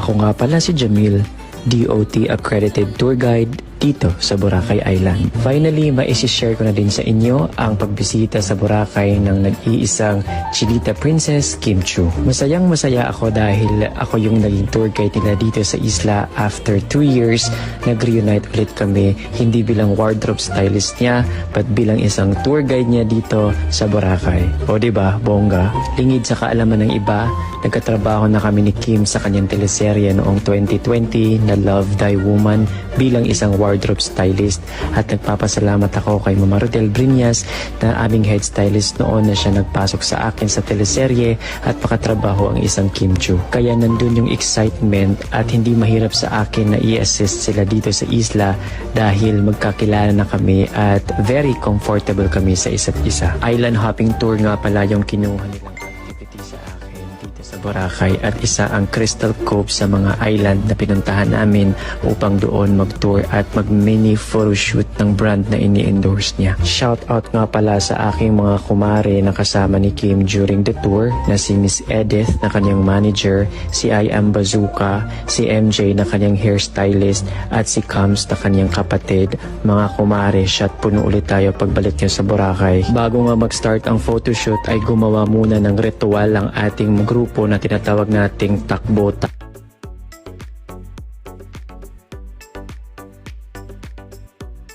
Ako nga pala si Jamil, DOT Accredited Tour Guide dito sa Boracay Island. Finally, maisishare ko na din sa inyo ang pagbisita sa Boracay ng nag-iisang Chilita Princess, Kim Chiu. Masayang masaya ako dahil ako yung naging tour guide nila dito sa isla. After 2 years, nag-reunite ulit kami, hindi bilang wardrobe stylist niya, but bilang isang tour guide niya dito sa Boracay. O diba, bongga? Lingid sa kaalaman ng iba, nagkatrabaho na kami ni Kim sa kanyang teleserye noong 2020 na Love Thy Woman bilang isang wardrobe stylist, at nagpapasalamat ako kay Mama Rodel Briñas na aming head stylist noon na siya nagpasok sa akin sa teleserye at pakatrabaho ang isang Kim Chiu. Kaya nandun yung excitement at hindi mahirap sa akin na i-assist sila dito sa isla dahil magkakilala na kami at very comfortable kami sa isa't isa. Island hopping tour nga pala yung kinuha nilang activity sa akin dito sa Boracay, at isa ang Crystal Cove sa mga island na pinuntahan namin upang doon mag-tour at mag-mini photoshoot ng brand na ini-endorse niya. Shout out nga pala sa aking mga kumare na kasama ni Kim during the tour na si Miss Edith na kanyang manager, si I Am Bazooka, si MJ na kanyang hairstylist, at si Kams na kanyang kapatid. Mga kumare, shot puno ulit tayo pagbalik niyo sa Boracay. Bago nga mag-start ang photoshoot ay gumawa muna ng ritual ang ating grupo na tinatawag nating takbo.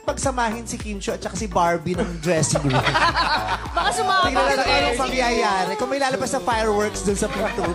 Pagsamahin si Kim Chiu at saka si Barbie ng dressing room. Baka sumama Tingnan ka lang anong pangyayari. Kung may lalabas na fireworks dun sa pinto.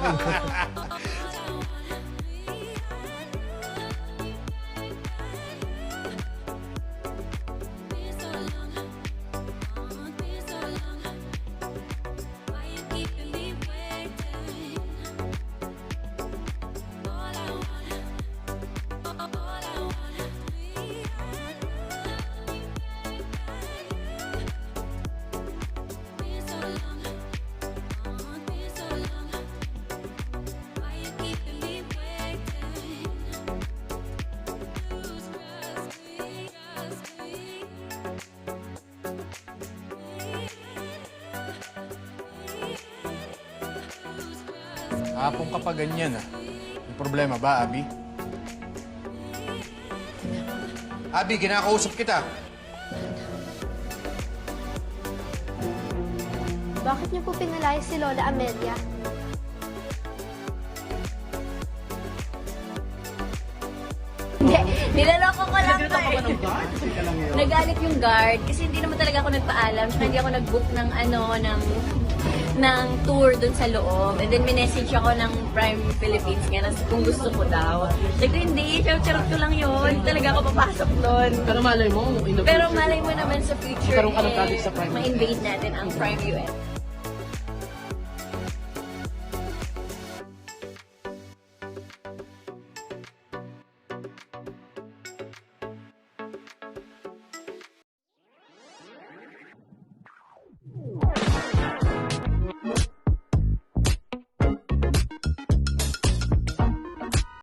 Hapon ka pa ganyan ah. May problema ba, Abby? Abby, kinakausap kita. Bakit niyo po pinalayas si Lola Amelia? Hindi, nilaloko ko lang to eh. Nagalit yung guard kasi hindi naman talaga ako nagpaalam. Saka hindi ako nag-book ng ng tour dun sa loob. And then, minessage ako ng Prime Philippines nga kung gusto ko daw. Like, hindi, charot ko lang yun. Hindi talaga ako papasok doon. Pero malay mo, in the Pero future, malay mo naman sa future, magkaroon ka ng project sa Prime. ma-invade natin ang Prime UN.